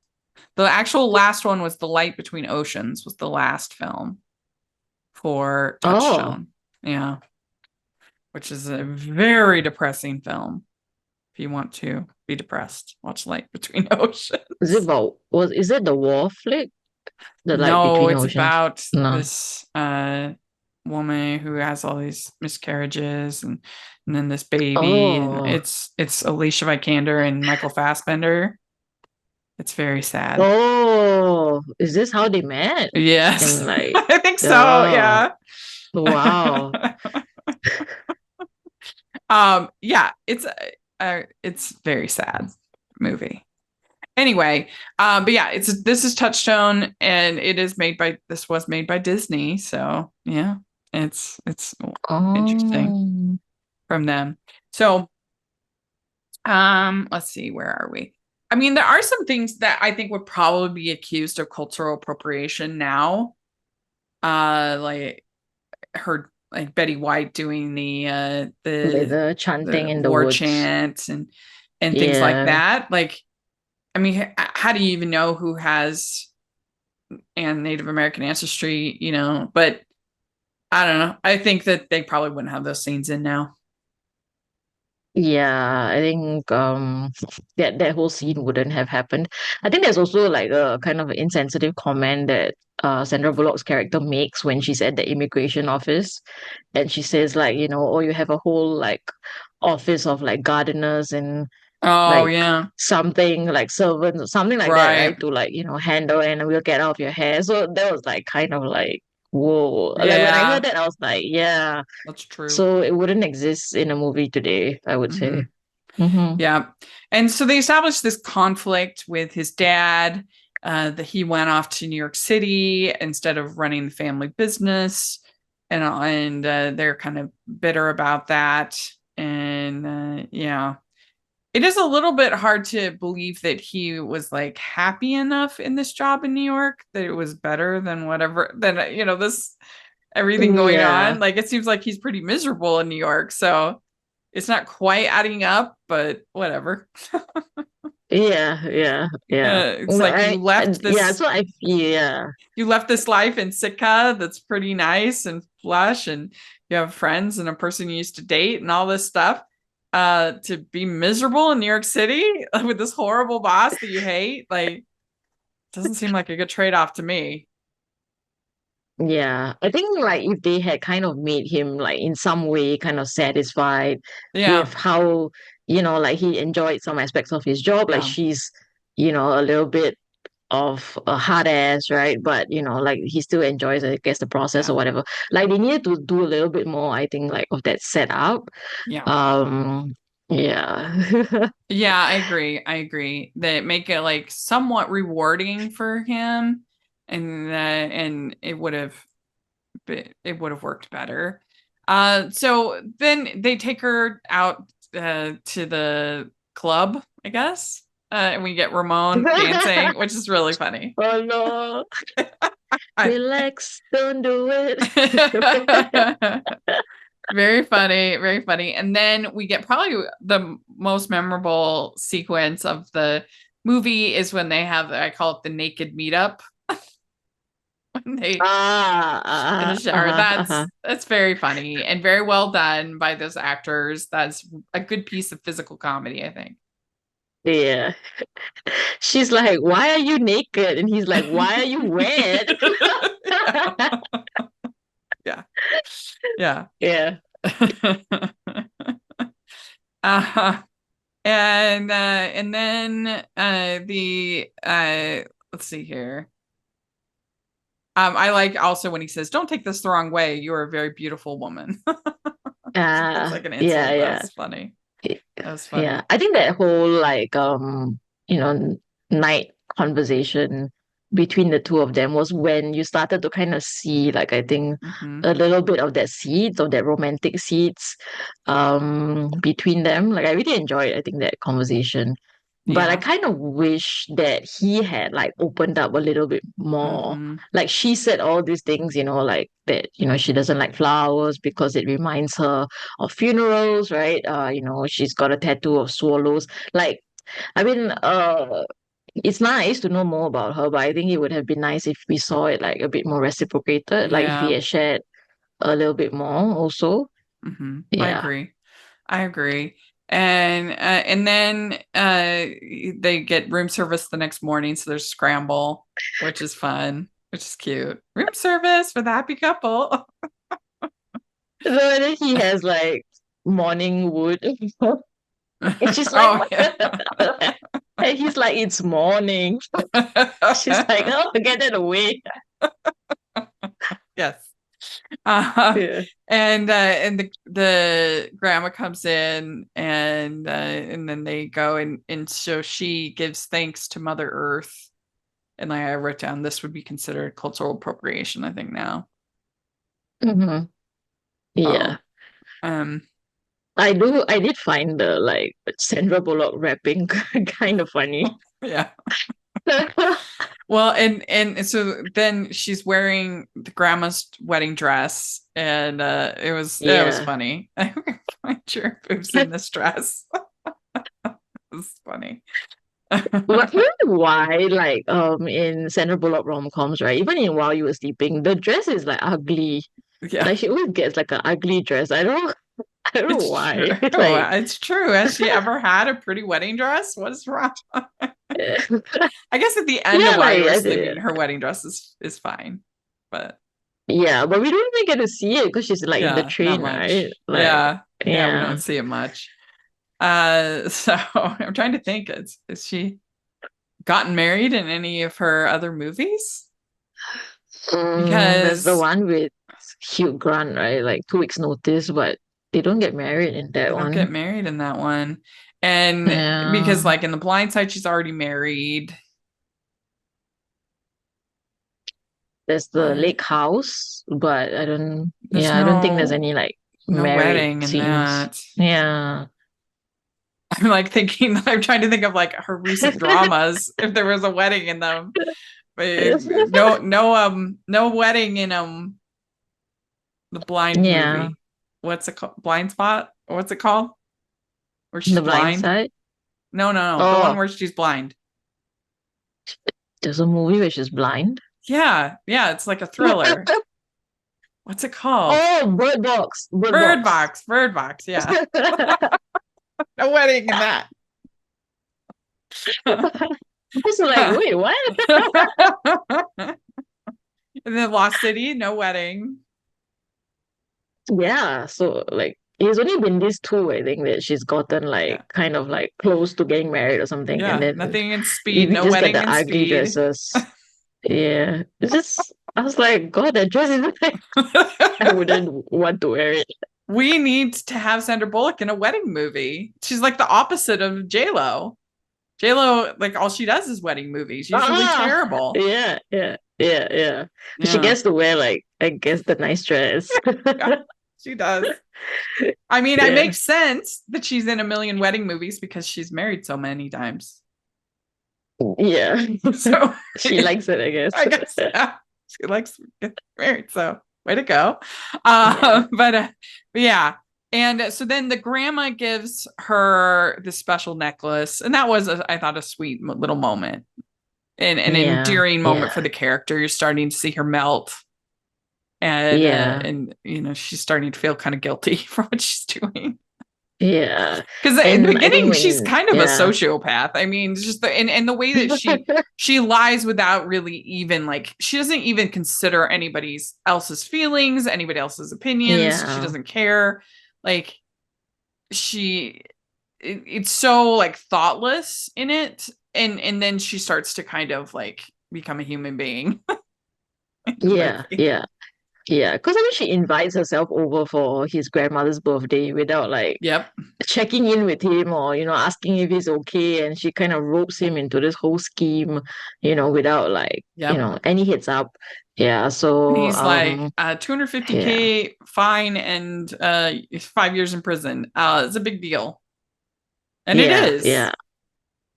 The actual last one was The Light Between Oceans was the last film for
oh.
Touchstone. Yeah, which is a very depressing film. If you want to be depressed, watch Light Between Oceans.
Is it the war flick? The Light
No,
Between
it's
Oceans?
about
No.
this woman who has all these miscarriages and then this baby, and
Oh,
it's Alicia Vikander and Michael Fassbender. It's very sad.
oh. Is this how they met?
Yes.
And like,
I think so,
oh,
yeah.
wow.
Yeah, it's very sad movie. Anyway, but yeah, this is Touchstone, and this was made by Disney, so yeah, it's interesting
Oh,
from them. So, let's see, where are we? I mean, there are some things that I think would probably be accused of cultural appropriation now, like her like Betty White doing
with
the
the chanting in the
war
woods.
chant and things like
Yeah.
that. Like, I mean, how do you even know who has and Native American ancestry? But I don't know. I think that they probably wouldn't have those scenes in now.
Yeah, I think that whole scene wouldn't have happened. I think there's also like a kind of insensitive comment that Sandra Bullock's character makes when she's at the immigration office, and she says like, oh, you have a whole like office of like gardeners and
Oh
like
yeah.
something like servants or something like that,
Right.
right? To like, handle and we'll get off your hair. So that was like kind of like, whoa. Like when I heard
Yeah,
that, I was like, yeah.
that's true.
So it wouldn't exist in a movie today, I would
Hmm.
say. Mm-hmm.
Yeah. And so they established this conflict with his dad, that he went off to New York City instead of running the family business. And they're kind of bitter about that. And yeah, it is a little bit hard to believe that he was like happy enough in this job in New York that it was better than whatever, than, this everything going
Yeah.
on. Like it seems like he's pretty miserable in New York. So it's not quite adding up, but whatever.
Yeah, yeah, yeah.
It's like
Yeah, so I feel, yeah.
you left this life in Sitka that's pretty nice and plush, and you have friends and a person you used to date and all this stuff, to be miserable in New York City with this horrible boss that you hate. Like, doesn't seem like a good trade-off to me.
Yeah, I think like if they had kind of made him like in some way kind of satisfied
Yeah,
with how, like he enjoyed some aspects of his job, like
yeah,
she's, a little bit of a hard ass, right? But like he still enjoys, I guess, the process or
yeah,
whatever. Like they needed to do a little bit more, I think, like of that setup.
yeah.
Um, yeah.
Yeah, I agree. I agree that make it like somewhat rewarding for him, and it would have worked better. So then they take her out, to the club, I guess, and we get Ramon dancing, which is really funny.
Oh no.
I-
Relax, don't do it.
Very funny, very funny. And then we get probably the most memorable sequence of the movie is when they have, I call it the naked meetup, when they in the shower.
Uh-huh.
That's very funny and very well done by those actors. That's a good piece of physical comedy, I think.
Yeah. She's like, why are you naked? And he's like, why are you wet?
Yeah. Yeah.
Yeah.
uh, and then the let's see here. I like also when he says, "Don't take this the wrong way. You're a very beautiful woman." It's like an
Yeah,
insult. That
yeah.
was funny. That was
Yeah.
funny.
I think that whole like you know, night conversation between the two of them was when you started to kind of see like I think
Hmm.
a little bit of that seeds of that romantic seeds between them. Like I really enjoyed I think that conversation. But I
Yeah.
kind of wish that he had like opened up a little bit more.
Hmm.
Like she said all these things, like that, she doesn't like flowers because it reminds her of funerals, right? She's got a tattoo of swallows. Like, I mean, it's nice to know more about her, but I think it would have been nice if we saw it like a bit more reciprocated, like if he
Yeah.
had shared a little bit more also.
I
Yeah.
agree. I agree. And then they get room service the next morning, so there's scramble, which is fun, which is cute. Room service for the happy couple.
So then he has like morning wood. And she's like,
Oh yeah.
and he's like, it's morning. She's like, oh, get that away.
Yes. Uh,
Yeah.
and the grandma comes in, and then they go, and so she gives thanks to Mother Earth. And like I wrote down, this would be considered cultural appropriation, I think now.
Hmm.
Oh,
Yeah.
um,
I did find the like Sandra Bullock rapping kind of funny.
yeah. Well, and so then she's wearing the grandma's wedding dress, and it was
Yeah.
funny. I can find your boobs in this dress. It was funny.
But I don't know why, like in Sandra Bullock rom-coms, right? Even in While You Were Sleeping, the dress is like ugly.
Yeah.
Like she always gets like an ugly dress. I don't know. I don't know
It's
why.
true.
Like,
It's true. Has she ever had a pretty wedding dress? What is wrong? I guess at the end
yeah,
of While You
like
Were
I did.
Sleeping, her wedding dress is fine. But
Yeah, but we don't even get to see it because she's like in the
yeah, not
train, right?
much.
Like,
Yeah. Yeah, we don't
yeah.
see it much. So I'm trying to think. Is she gotten married in any of her other movies?
There's the
Because
one with Hugh Grant, right? Like 2 weeks notice, but they don't get married in
they
that
don't get
one.
married in that one. And
Yeah.
because like in The Blind Side, she's already married.
There's the
What?
lake house, but
There's
I don't think there's
no
any like
no
married
wedding in
scenes.
that.
Yeah.
I'm like thinking, I'm trying to think of like her recent dramas, if there was a wedding in them. But no wedding in the Blind
Yeah.
movie. What's it called? Blind Spot? What's it called? Where she's
The Blind
blind?
Side.
No. The one
Oh,
where she's blind.
there's a movie where she's blind.
Yeah, it's like a thriller. What's it called?
Oh, Bird Box. Bird
Bird
Box.
Box. Bird Box. Yeah. No wedding in that.
I was like, wait, what?
And then Lost City, no wedding.
Yeah, so like it's only been these two, I think, that she's gotten like
Yeah.
kind of like close to getting married or something, and
Yeah.
then
Nothing in Speed,
we
no
just get
wedding
the
in
ugly
Speed.
dresses. Yeah, it's just I was like, God, that dress is like I wouldn't want to wear it.
We need to have Sandra Bullock in a wedding movie. She's like the opposite of J-Lo. J-Lo, like all she does is wedding movies, usually
Ah,
terrible.
yeah. She
Yeah.
gets to wear like I guess the nice dress.
Yeah, she does. I mean, it
Yeah,
makes sense that she's in a million wedding movies because she's married so many times.
yeah.
So
She likes it, I guess.
I guess yeah, she likes to get married. So way to go.
Yeah,
But yeah. And so then the grandma gives her the special necklace, and that was, I thought, a sweet little moment, and an
yeah,
endearing moment for
yeah,
the character. You're starting to see her melt,
yeah,
and you know she's starting to feel kind of guilty for what she's doing.
yeah.
Because in the
And I think
beginning, she's
when
kind of a
yeah.
sociopath. I mean, it's just and the way that she lies without really even like she doesn't even consider anybody's else's feelings, anybody else's opinions. She
Yeah,
doesn't care. Like it's so like thoughtless in it, and then she starts to kind of like become a human being in the
yeah,
movie.
yeah, yeah. Because I mean, she invites herself over for his grandmother's birthday without like
Yep.
checking in with him or asking if he's okay, and she kind of ropes him into this whole scheme, without like
Yep.
any heads up. Yeah.
And
So
he's like,
yeah,
250K fine and 5 years in prison. It's a big deal. And it
yeah,
is.
yeah,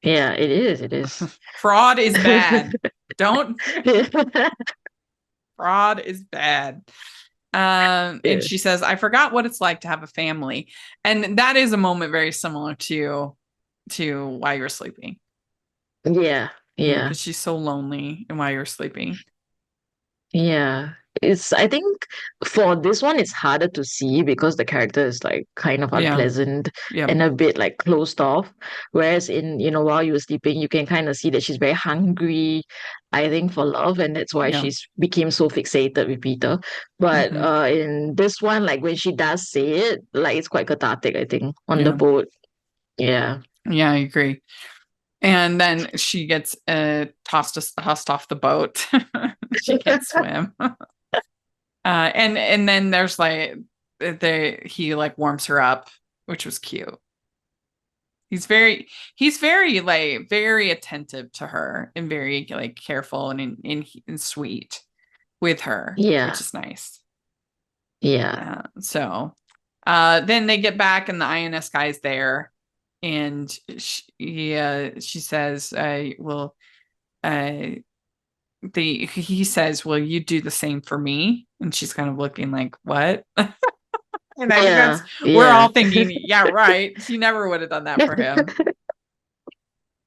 yeah. It is. It is.
Fraud is bad. Don't Fraud is bad. And
Yeah,
she says, I forgot what it's like to have a family. And that is a moment very similar to Why You're Sleeping.
yeah,
You know,
yeah.
because she's so lonely and Why You're Sleeping.
Yeah. I think for this one, it's harder to see because the character is like kind of
Yeah.
unpleasant
Yep.
and a bit like closed off. Whereas while you were sleeping, you can kind of see that she's very hungry, I think, for love, and that's why
Yeah.
she's became so fixated with Peter. But
Hmm.
in this one, like when she does say it, like it's quite cathartic, I think, on the
Yeah.
boat. Yeah.
Yeah, I agree. And then she gets tossed off the boat. She can't swim. And then there's like he like warms her up, which was cute. He's very like very attentive to her and very like careful and sweet with her, which
Yeah.
is nice.
Yeah.
Then they get back and the INS guy's there, and she says, "Well, uh, he says, will you do the same for me?" And she's kind of looking like, what? And I think that's
Yeah.
we're
Yeah.
all thinking, yeah, right. She never would have done that for him.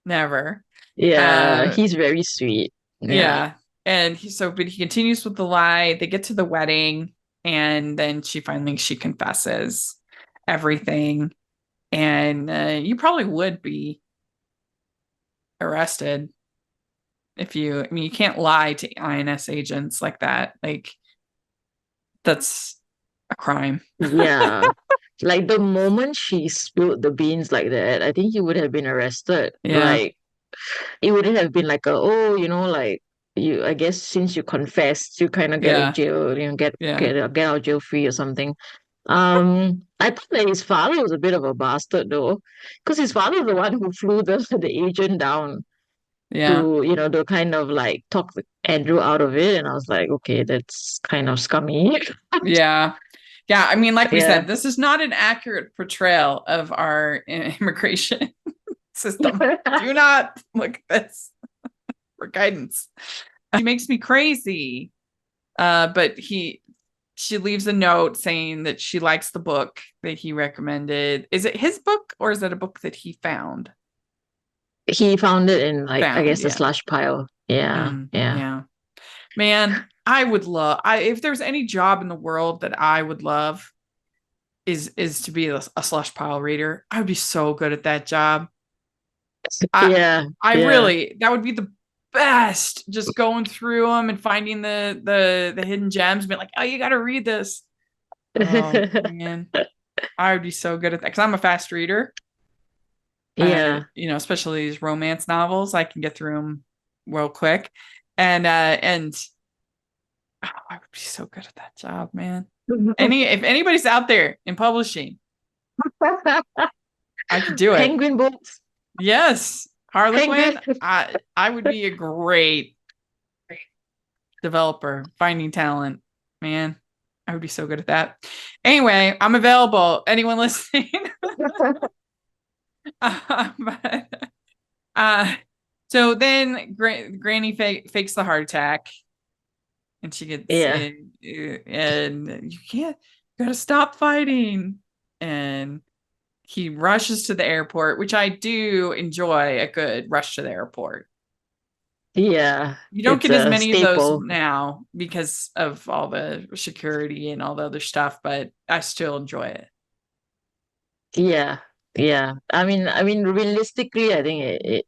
Never.
Yeah.
Uh,
He's very sweet. Yeah.
yeah. But he continues with the lie. They get to the wedding, and then she confesses. everything. And you probably would be arrested I mean, you can't lie to INS agents like that. Like, that's a crime.
Yeah. Like the moment she spilled the beans like that, I think he would have been arrested.
Yeah.
Like it wouldn't have been like like you I guess since you confessed, you kind of get a
Yeah.
jail,
Yeah.
get out jail free or something. I thought that his father was a bit of a bastard though, because his father was the one who flew the agent down
Yeah.
to, to kind of like talk Andrew out of it. And I was like, okay, that's kind of scummy.
Yeah. Yeah. I mean, like we
Yeah.
said, this is not an accurate portrayal of our immigration system. Do not look at this for guidance. He makes me crazy. But she leaves a note saying that she likes the book that he recommended. Is it his book or is it a book that he found?
He found it in like, I
Found,
guess, the
yeah.
slush pile. Yeah.
And
Yeah.
yeah. Man, I would love if there's any job in the world that I would love is to be a slush pile reader. I would be so good at that job. I
Yeah.
I
Yeah.
really that would be the best. Just going through them and finding the hidden gems, being like, oh, you got to read this. Oh man, I would be so good at that because I'm a fast reader.
Yeah.
Especially these romance novels, I can get through them real quick, and oh, I would be so good at that job, man. If anybody's out there in publishing, I could do it.
Penguin books.
Yes,
Penguin.
Harlequin. I would be a great developer, finding talent, man. I would be so good at that. Anyway, I'm available. Anyone listening? But, uh, so then Granny fakes the heart attack, and she gets
Yeah.
and you gotta stop fighting. And he rushes to the airport, which I do enjoy a good rush to the airport.
Yeah.
You don't
It's
get as
a
many of those
staple.
now because of all the security and all the other stuff, but I still enjoy it.
Yeah. Yeah. I mean, realistically, I think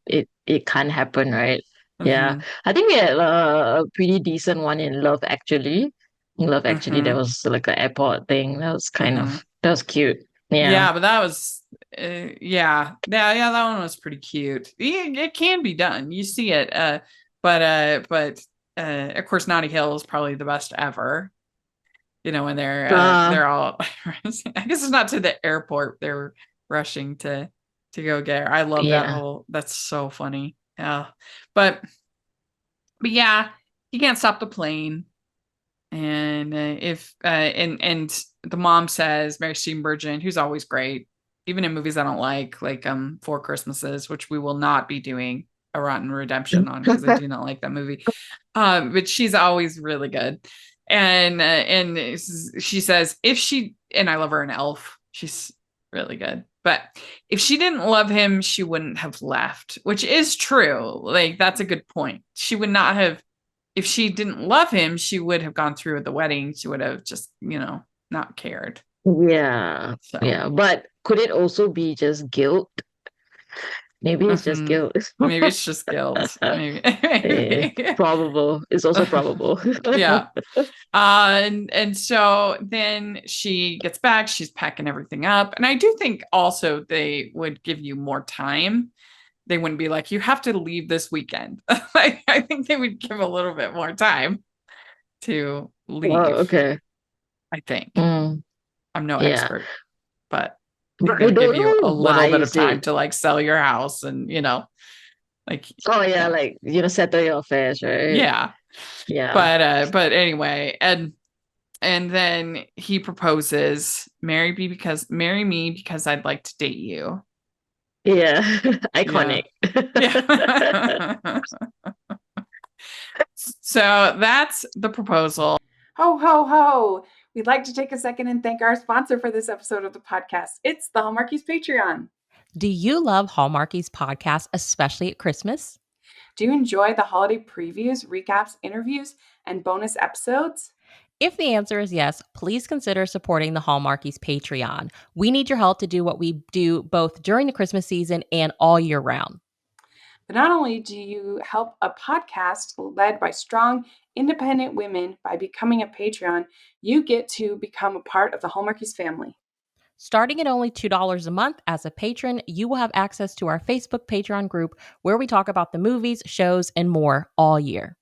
it can't happen, right? Yeah.
Mm-hmm.
I think we had a pretty decent one in Love Actually. In Love Actually, there
Mm-hmm.
was like an airport thing.
Mm-hmm.
That was cute. Yeah.
Yeah, but that was that one was pretty cute. It can be done. You see it. But of course Notting Hill is probably the best ever. When
Uh,
they're all I guess it's not to the airport. They're rushing to go get her. I love
yeah.
that's so funny. Yeah. But yeah, he can't stop the plane. And if and the mom says, Mary Steenburgen, who's always great, even in movies I don't like Four Christmases, which we will not be doing a Rotten Redemption on because I do not like that movie. But she's always really good. And she says and I love her in Elf. She's really good. But if she didn't love him, she wouldn't have left, which is true. Like, that's a good point. She would not have, if she didn't love him, she would have gone through with the wedding. She would have just, not cared.
Yeah.
So,
Yeah. But could it also be just guilt? Maybe it's just
mhm.
guilt.
Maybe it's just guilt. Maybe.
Probable. It's also probable.
Yeah. And so then she gets back, she's packing everything up. And I do think also they would give you more time. They wouldn't be like, you have to leave this weekend. Like, I think they would give a little bit more time to
Oh,
leave.
okay.
I think.
Mm,
I'm no
yeah.
expert, but they're
But I
going to give
don't
you a
know
little
why
bit of
is
time
it.
to like sell your house and, like,
Oh yeah,
yeah.
like settle your affairs, right?
Yeah.
Yeah.
But anyway, and then he proposes, marry me because I'd like to date you.
Yeah.
Yeah.
Iconic.
Yeah. So that's the proposal. Ho, ho, ho. We'd like to take a second and thank our sponsor for this episode of the podcast. It's the Hallmarkies Patreon.
Do you love Hallmarkies podcast, especially at Christmas?
Do you enjoy the holiday previews, recaps, interviews, and bonus episodes?
If the answer is yes, please consider supporting the Hallmarkies Patreon. We need your help to do what we do both during the Christmas season and all year round.
But not only do you help a podcast led by strong, independent women by becoming a Patreon, you get to become a part of the Hallmarkies family.
Starting at only $2 a month as a patron, you will have access to our Facebook Patreon group where we talk about the movies, shows, and more all year.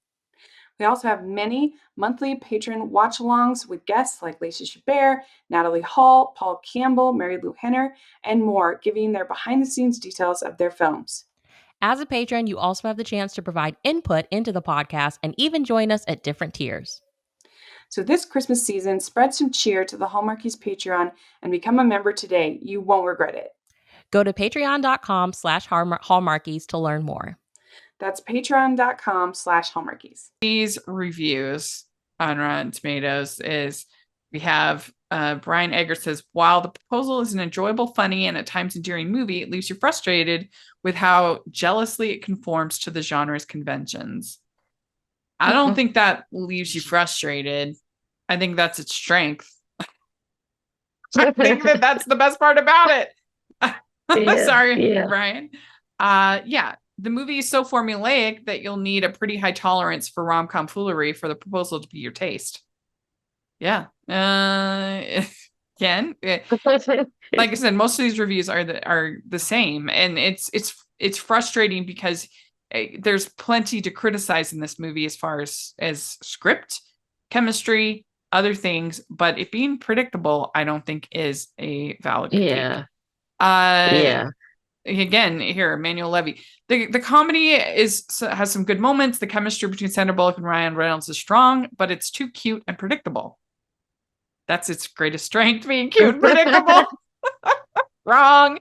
We also have many monthly patron watch-alongs with guests like Lacey Chabert, Natalie Hall, Paul Campbell, Mary Lou Henner, and more, giving their behind-the-scenes details of their films.
As a patron, you also have the chance to provide input into the podcast and even join us at different tiers.
So this Christmas season, spread some cheer to the Hallmarkies Patreon and become a member today. You won't regret it.
Go to patreon.com/hallmarkies to learn more.
That's patreon.com/Hallmarkies.
These reviews on Rotten Tomatoes is we have Brian Egger says, while the proposal is an enjoyable, funny, and at times endearing movie, it leaves you frustrated with how jealously it conforms to the genre's conventions. I don't think that leaves you frustrated. I think that's its strength. I think that that's the best part about it. Sorry, Brian. The movie is so formulaic that you'll need a pretty high tolerance for rom-com foolery for the proposal to be your taste. Yeah. Ken, like I said, most of these reviews are the same, and it's frustrating because there's plenty to criticize in this movie as far as script, chemistry, other things, but it being predictable, I don't think is a valid critique. Again, here, Emmanuel Levy. The comedy has some good moments. The chemistry between Sandra Bullock and Ryan Reynolds is strong, but it's too cute and predictable. That's its greatest strength, being cute and predictable. Wrong.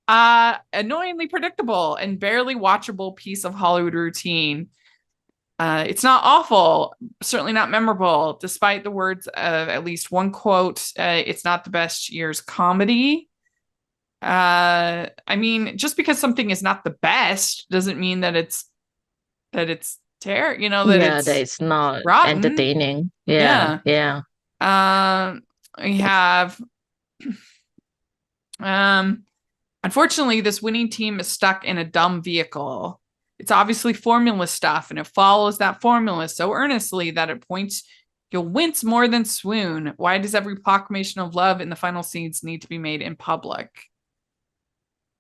Annoyingly predictable and barely watchable piece of Hollywood routine. It's not awful, certainly not memorable, despite the words of at least one quote. It's not the best year's comedy. I mean, just because something is not the best doesn't mean that it's terrible, that it's
not
rotten.
entertaining.
We have unfortunately, this winning team is stuck in a dumb vehicle. It's obviously formula stuff, and it follows that formula so earnestly that at points you'll wince more than swoon. Why does every proclamation of love in the final scenes need to be made in public?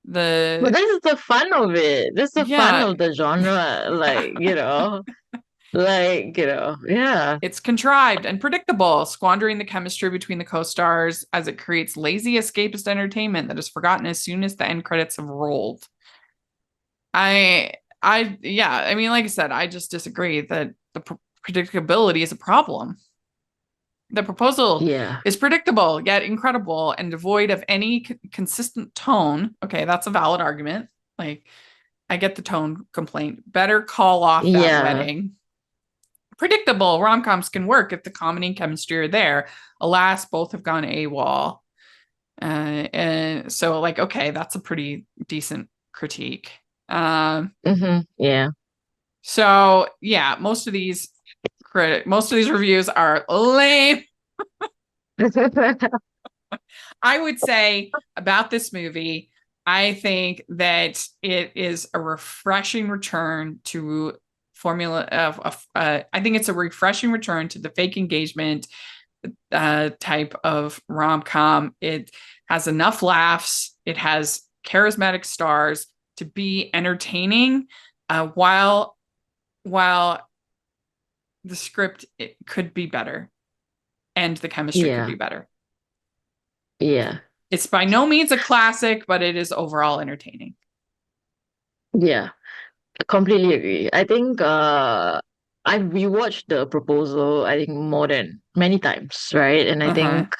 But this is the fun of it. This is the fun of the genre. It's
contrived and predictable, squandering the chemistry between the co-stars as it creates lazy escapist entertainment that is forgotten as soon as the end credits have rolled. Like I said, I just disagree that the predictability is a problem. The proposal is predictable, yet incredible, and devoid of any consistent tone. Okay, that's a valid argument. Like, I get the tone complaint. Better call off that wedding. Predictable rom-coms can work if the comedy and chemistry are there. Alas, both have gone AWOL. And so, okay, that's a pretty decent critique. So, most of these reviews are lame. I would say about this movie, I think that it is a refreshing return to formula I think it's a refreshing return to the fake engagement type of rom-com. It has enough laughs. It has charismatic stars to be entertaining, while the script it could be better and the chemistry could be better. It's by no means a classic, but it is overall entertaining.
I completely agree. I think I rewatched The Proposal, I think more than many times, right? And I think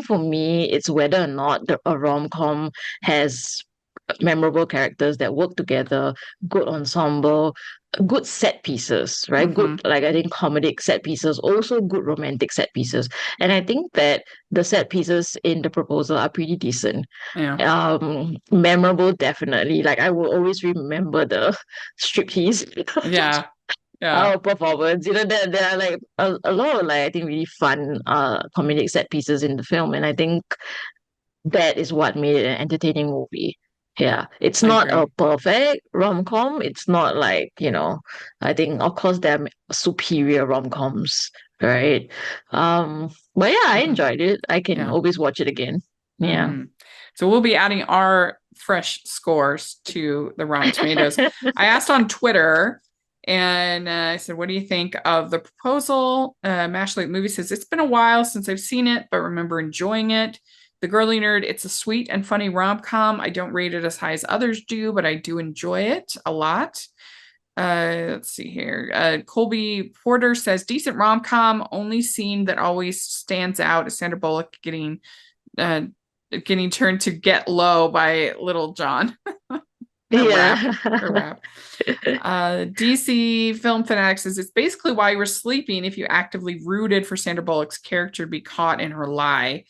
for me it's whether or not a rom-com has memorable characters that work together, good ensemble, good set pieces, right? Good, I think comedic set pieces, also good romantic set pieces. And I think that the set pieces in The Proposal are pretty decent. Memorable, definitely. I will always remember the striptease.
Yeah.
our performance. There are like a lot of like I think really fun comedic set pieces in the film, and I think that is what made it an entertaining movie. Yeah, it's
I
not a
agree.
perfect rom-com. It's not like, I think of course there are superior rom-coms, right? But yeah, I
Mhm.
enjoyed it. I can
Yeah.
always watch it again. Yeah.
So we'll be adding our fresh scores to the Rotten Tomatoes. I asked on Twitter, and I said, "What do you think of the proposal?" Mashley Movie says it's been a while since I've seen it, but remember enjoying it. The Girly Nerd, it's a sweet and funny rom-com. I don't rate it as high as others do, but I do enjoy it a lot. Let's see here. Colby Porter says decent rom-com. Only scene that always stands out is Sandra Bullock uh, getting turned to Get Low by Little John. Her rap.
Yeah.
Her rap. DC Film Fanatic says it's basically while you were sleeping if you actively rooted for Sandra Bullock's character to be caught in her lie.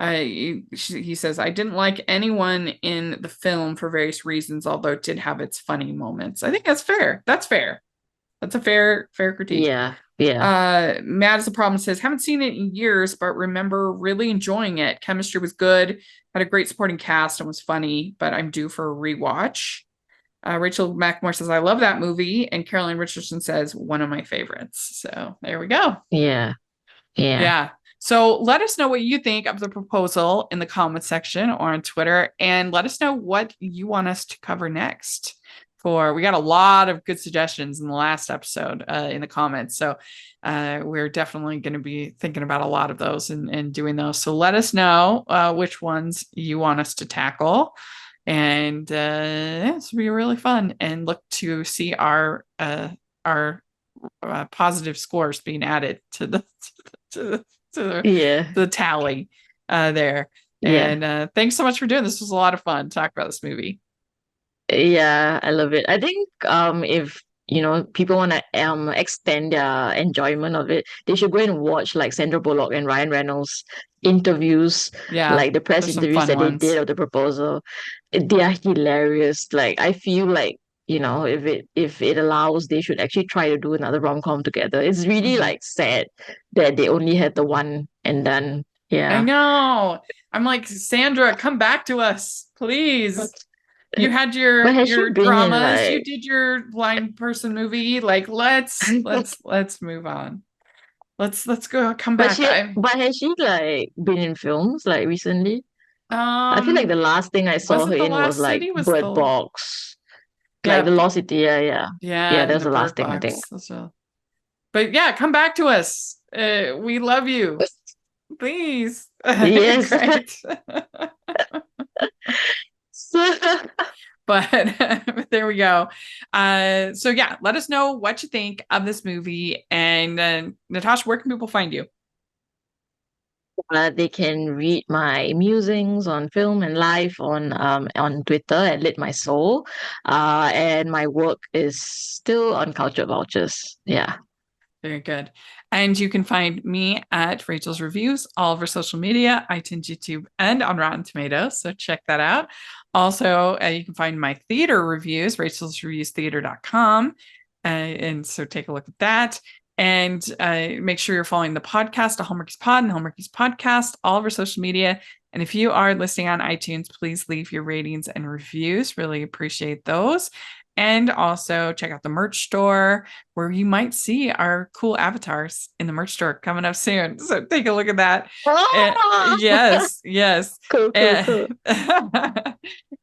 He says, I didn't like anyone in the film for various reasons, although it did have its funny moments. I think that's fair. That's fair. That's a fair critique.
Yeah. Yeah.
Matt is the problem says, haven't seen it in years, but remember really enjoying it. Chemistry was good, had a great supporting cast and was funny, but I'm due for a rewatch. Rachel McMore says, I love that movie. And Caroline Richardson says, one of my favorites. So there we go.
Yeah. Yeah.
Yeah. So let us know what you think of the proposal in the comment section or on Twitter, and let us know what you want us to cover next. We got a lot of good suggestions in the last episode in the comments. So we're definitely going to be thinking about a lot of those and doing those. So let us know which ones you want us to tackle. And this will be really fun, and look to see our positive scores being added to the tally there.
Yeah.
And thanks so much for doing this. This was a lot of fun to talk about this movie.
Yeah, I love it. I think if people want to extend their enjoyment of it, they should go and watch like Sandra Bullock and Ryan Reynolds interviews,
Yeah,
like the press
there's some
interviews
fun
that they
ones.
did of the proposal. They are hilarious. Like I feel like, if it allows, they should actually try to do another rom-com together. It's really like sad that they only had the one and then
I
yeah.
know. I'm like, Sandra, come back to us, please. You had
But has she
your
been in
dramas. You
like
did your blind person movie. Like, let's move on. Let's go. Come
But
back.
she, but has she like been in films like recently? I feel like the
Um,
last thing I
was
saw her
it The
in was
Last
like
City? Was
Bird
the
Box, like
yeah
the Lost City. Yeah.
yeah,
Yeah,
and
that's
the
the last
Bird
thing I think.
Box. But yeah, come back to us. We love you. Please.
Yes.
Great.
So,
But there we go. So yeah, let us know what you think of this movie. And Natasha, where can people find you?
they can read my musings on film and life on Twitter at Lit My Soul. And my work is still on Culture Vouchers. Yeah.
Very good. And you can find me at Rachel's Reviews, all over social media, iTunes, YouTube, and on Rotten Tomatoes. So check that out. Also, you can find my theater reviews, rachelsreviewstheater.com. And so take a look at that. And make sure you're following the podcast, Hallmarkies Pod and Hallmarkies Podcast, all over social media. And if you are listening on iTunes, please leave your ratings and reviews. Really appreciate those. And also check out the merch store, where you might see our cool avatars in the merch store coming up soon. So take a look at that. Yes.
Cool.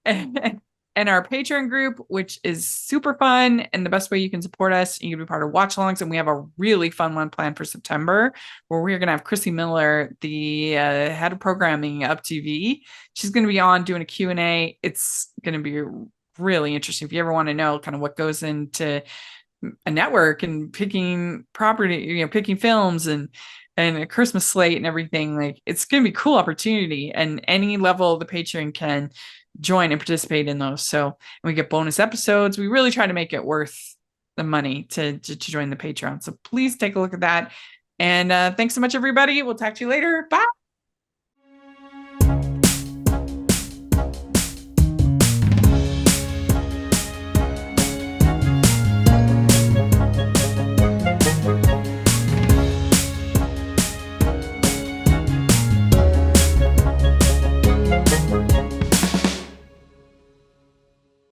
And, and our Patreon group, which is super fun. And the best way you can support us, you can be part of watch alongs. And we have a really fun one planned for September, where we're going to have Chrissy Miller, the head of programming Up TV. She's going to be on doing a Q&A. It's going to be really interesting. If you ever want to know kind of what goes into a network and picking property, picking films and a Christmas slate and everything, like it's going to be a cool opportunity, and any level of the Patreon can join and participate in those. So we get bonus episodes. We really try to make it worth the money to join the Patreon. So please take a look at that. And thanks so much, everybody. We'll talk to you later. Bye.